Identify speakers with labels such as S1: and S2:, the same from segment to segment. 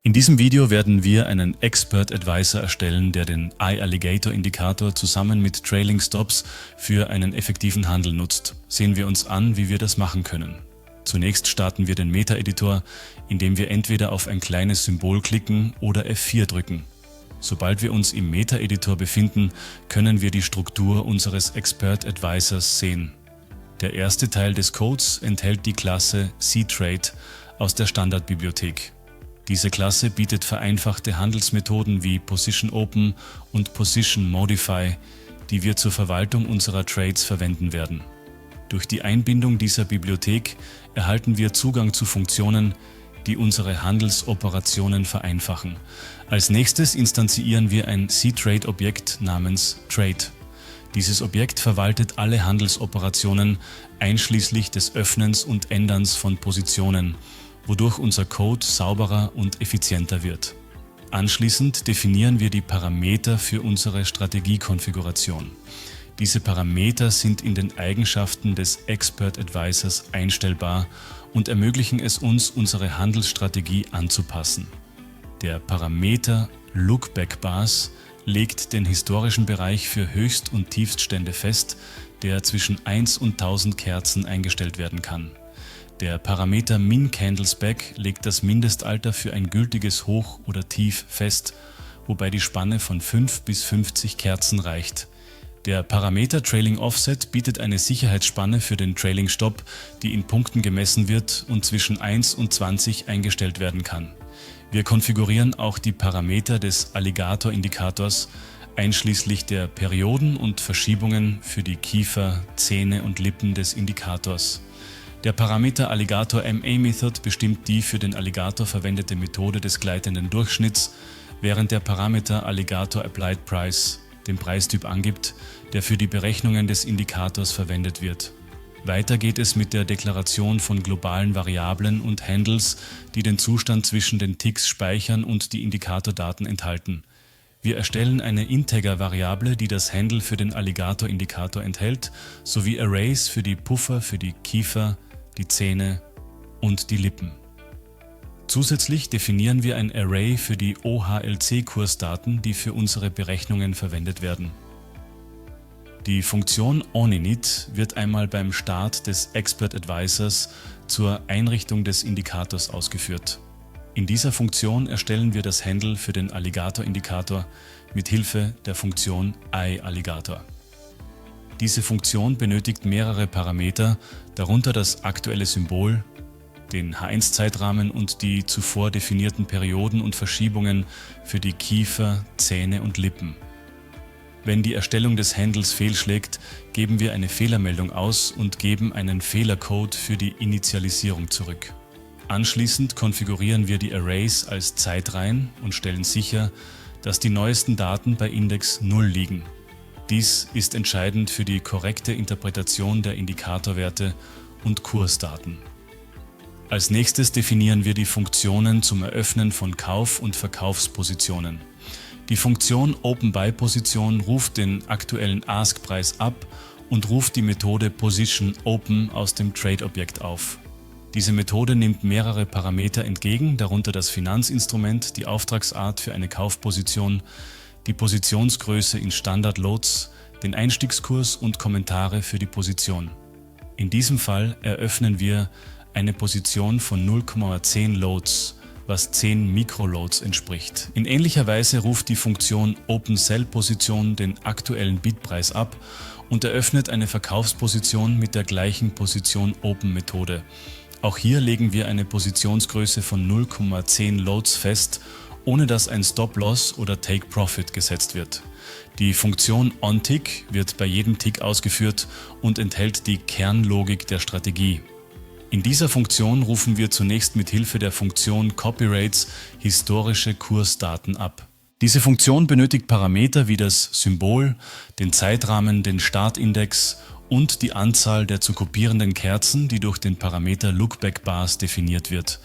S1: In diesem Video werden wir einen Expert Advisor erstellen, der den Eye-Alligator-Indikator zusammen mit Trailing Stops für einen effektiven Handel nutzt. Sehen wir uns an, wie wir das machen können. Zunächst starten wir den Meta-Editor, indem wir entweder auf ein kleines Symbol klicken oder F4 drücken. Sobald wir uns im Meta-Editor befinden, können wir die Struktur unseres Expert Advisors sehen. Der erste Teil des Codes enthält die Klasse cTrade aus der Standardbibliothek. Diese Klasse bietet vereinfachte Handelsmethoden wie Position Open und Position Modify, die wir zur Verwaltung unserer Trades verwenden werden. Durch die Einbindung dieser Bibliothek erhalten wir Zugang zu Funktionen, die unsere Handelsoperationen vereinfachen. Als nächstes instanzieren wir ein cTrade-Objekt namens Trade. Dieses Objekt verwaltet alle Handelsoperationen, einschließlich des Öffnens und Änderns von Positionen, wodurch unser Code sauberer und effizienter wird. Anschließend definieren wir die Parameter für unsere Strategiekonfiguration. Diese Parameter sind in den Eigenschaften des Expert Advisors einstellbar und ermöglichen es uns, unsere Handelsstrategie anzupassen. Der Parameter Lookback Bars legt den historischen Bereich für Höchst- und Tiefststände fest, der zwischen 1 und 1000 Kerzen eingestellt werden kann. Der Parameter Min-Candlesback legt das Mindestalter für ein gültiges Hoch oder Tief fest, wobei die Spanne von 5 bis 50 Kerzen reicht. Der Parameter Trailing Offset bietet eine Sicherheitsspanne für den Trailing Stop, die in Punkten gemessen wird und zwischen 1 und 20 eingestellt werden kann. Wir konfigurieren auch die Parameter des Alligator-Indikators, einschließlich der Perioden und Verschiebungen für die Kiefer, Zähne und Lippen des Indikators. Der Parameter Alligator MA Method bestimmt die für den Alligator verwendete Methode des gleitenden Durchschnitts, während der Parameter Alligator Applied Price den Preistyp angibt, der für die Berechnungen des Indikators verwendet wird. Weiter geht es mit der Deklaration von globalen Variablen und Handles, die den Zustand zwischen den Ticks speichern und die Indikatordaten enthalten. Wir erstellen eine Integer-Variable, die das Handle für den Alligator-Indikator enthält, sowie Arrays für die Puffer, für die Kiefer, die Zähne und die Lippen. Zusätzlich definieren wir ein Array für die OHLC-Kursdaten, die für unsere Berechnungen verwendet werden. Die Funktion OnInit wird einmal beim Start des Expert Advisors zur Einrichtung des Indikators ausgeführt. In dieser Funktion erstellen wir das Handle für den Alligator-Indikator mit Hilfe der Funktion Eye-Alligator. Diese Funktion benötigt mehrere Parameter, darunter das aktuelle Symbol, den H1-Zeitrahmen und die zuvor definierten Perioden und Verschiebungen für die Kiefer, Zähne und Lippen. Wenn die Erstellung des Handles fehlschlägt, geben wir eine Fehlermeldung aus und geben einen Fehlercode für die Initialisierung zurück. Anschließend konfigurieren wir die Arrays als Zeitreihen und stellen sicher, dass die neuesten Daten bei Index 0 liegen. Dies ist entscheidend für die korrekte Interpretation der Indikatorwerte und Kursdaten. Als nächstes definieren wir die Funktionen zum Eröffnen von Kauf- und Verkaufspositionen. Die Funktion OpenBuy-Position ruft den aktuellen Ask-Preis ab und ruft die Methode Position Open aus dem Trade-Objekt auf. Diese Methode nimmt mehrere Parameter entgegen, darunter das Finanzinstrument, die Auftragsart für eine Kaufposition, die Positionsgröße in Standard-Lots, den Einstiegskurs und Kommentare für die Position. In diesem Fall eröffnen wir eine Position von 0,10 Lots, was 10 Mikrolots entspricht. In ähnlicher Weise ruft die Funktion OpenSell-Position den aktuellen Bidpreis ab und eröffnet eine Verkaufsposition mit der gleichen Position Open-Methode. Auch hier legen wir eine Positionsgröße von 0,10 Lots fest, ohne dass ein Stop-Loss oder Take-Profit gesetzt wird. Die Funktion OnTick wird bei jedem Tick ausgeführt und enthält die Kernlogik der Strategie. In dieser Funktion rufen wir zunächst mit Hilfe der Funktion CopyRates historische Kursdaten ab. Diese Funktion benötigt Parameter wie das Symbol, den Zeitrahmen, den Startindex und die Anzahl der zu kopierenden Kerzen, die durch den Parameter Lookback Bars definiert wird.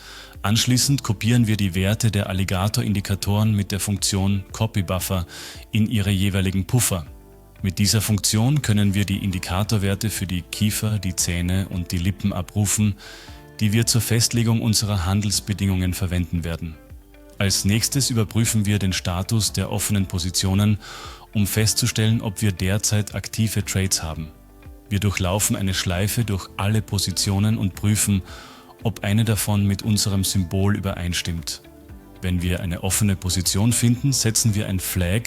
S1: Anschließend kopieren wir die Werte der Alligator-Indikatoren mit der Funktion CopyBuffer in ihre jeweiligen Puffer. Mit dieser Funktion können wir die Indikatorwerte für die Kiefer, die Zähne und die Lippen abrufen, die wir zur Festlegung unserer Handelsbedingungen verwenden werden. Als nächstes überprüfen wir den Status der offenen Positionen, um festzustellen, ob wir derzeit aktive Trades haben. Wir durchlaufen eine Schleife durch alle Positionen und prüfen, ob eine davon mit unserem Symbol übereinstimmt. Wenn wir eine offene Position finden, setzen wir ein Flag,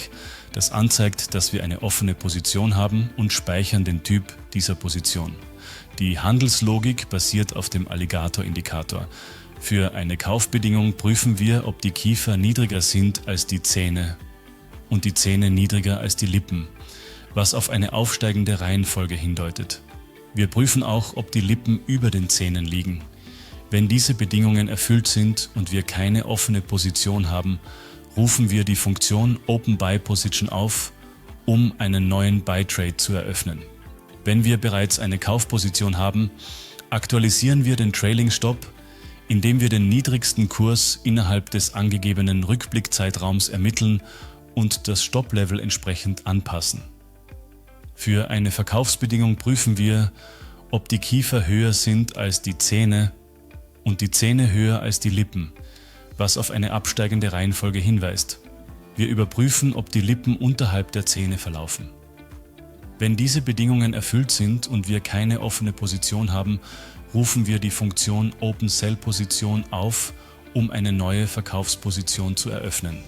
S1: das anzeigt, dass wir eine offene Position haben, und speichern den Typ dieser Position. Die Handelslogik basiert auf dem Alligator-Indikator. Für eine Kaufbedingung prüfen wir, ob die Kiefer niedriger sind als die Zähne und die Zähne niedriger als die Lippen, was auf eine aufsteigende Reihenfolge hindeutet. Wir prüfen auch, ob die Lippen über den Zähnen liegen. Wenn diese Bedingungen erfüllt sind und wir keine offene Position haben, rufen wir die Funktion Open Buy Position auf, um einen neuen Buy Trade zu eröffnen. Wenn wir bereits eine Kaufposition haben, aktualisieren wir den Trailing Stop, indem wir den niedrigsten Kurs innerhalb des angegebenen Rückblickzeitraums ermitteln und das Stop-Level entsprechend anpassen. Für eine Verkaufsbedingung prüfen wir, ob die Kiefer höher sind als die Zähne und die Zähne höher als die Lippen, was auf eine absteigende Reihenfolge hinweist. Wir überprüfen, ob die Lippen unterhalb der Zähne verlaufen. Wenn diese Bedingungen erfüllt sind und wir keine offene Position haben, rufen wir die Funktion Open Sell Position auf, um eine neue Verkaufsposition zu eröffnen.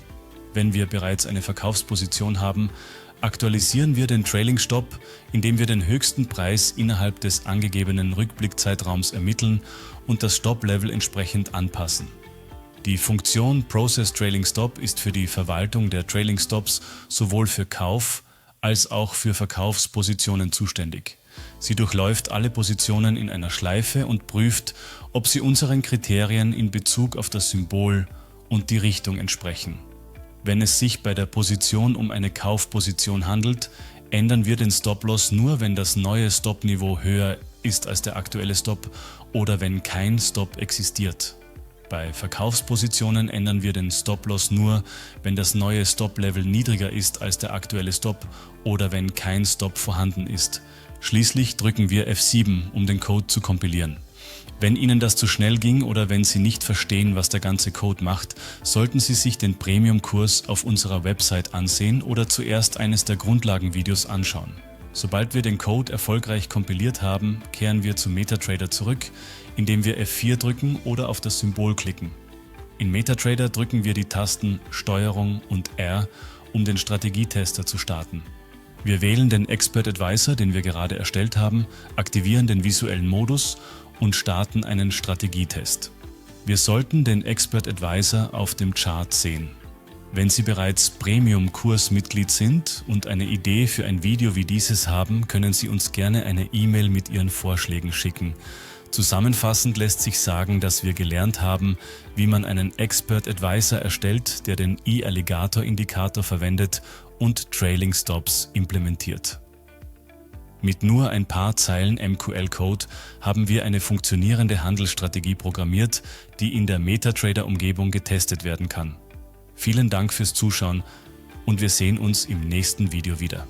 S1: Wenn wir bereits eine Verkaufsposition haben, aktualisieren wir den Trailing Stop, indem wir den höchsten Preis innerhalb des angegebenen Rückblickzeitraums ermitteln und das Stop-Level entsprechend anpassen. Die Funktion Process Trailing Stop ist für die Verwaltung der Trailing Stops sowohl für Kauf- als auch für Verkaufspositionen zuständig. Sie durchläuft alle Positionen in einer Schleife und prüft, ob sie unseren Kriterien in Bezug auf das Symbol und die Richtung entsprechen. Wenn es sich bei der Position um eine Kaufposition handelt, ändern wir den Stop-Loss nur, wenn das neue Stop-Niveau höher ist als der aktuelle Stop oder wenn kein Stop existiert. Bei Verkaufspositionen ändern wir den Stop-Loss nur, wenn das neue Stop-Level niedriger ist als der aktuelle Stop oder wenn kein Stop vorhanden ist. Schließlich drücken wir F7, um den Code zu kompilieren. Wenn Ihnen das zu schnell ging oder wenn Sie nicht verstehen, was der ganze Code macht, sollten Sie sich den Premium-Kurs auf unserer Website ansehen oder zuerst eines der Grundlagenvideos anschauen. Sobald wir den Code erfolgreich kompiliert haben, kehren wir zu MetaTrader zurück, indem wir F4 drücken oder auf das Symbol klicken. In MetaTrader drücken wir die Tasten STRG und R, um den Strategietester zu starten. Wir wählen den Expert Advisor, den wir gerade erstellt haben, aktivieren den visuellen Modus und starten einen Strategietest. Wir sollten den Expert Advisor auf dem Chart sehen. Wenn Sie bereits Premium-Kursmitglied sind und eine Idee für ein Video wie dieses haben, können Sie uns gerne eine E-Mail mit Ihren Vorschlägen schicken. Zusammenfassend lässt sich sagen, dass wir gelernt haben, wie man einen Expert Advisor erstellt, der den E-Alligator-Indikator verwendet und Trailing Stops implementiert. Mit nur ein paar Zeilen MQL-Code haben wir eine funktionierende Handelsstrategie programmiert, die in der MetaTrader-Umgebung getestet werden kann. Vielen Dank fürs Zuschauen und wir sehen uns im nächsten Video wieder.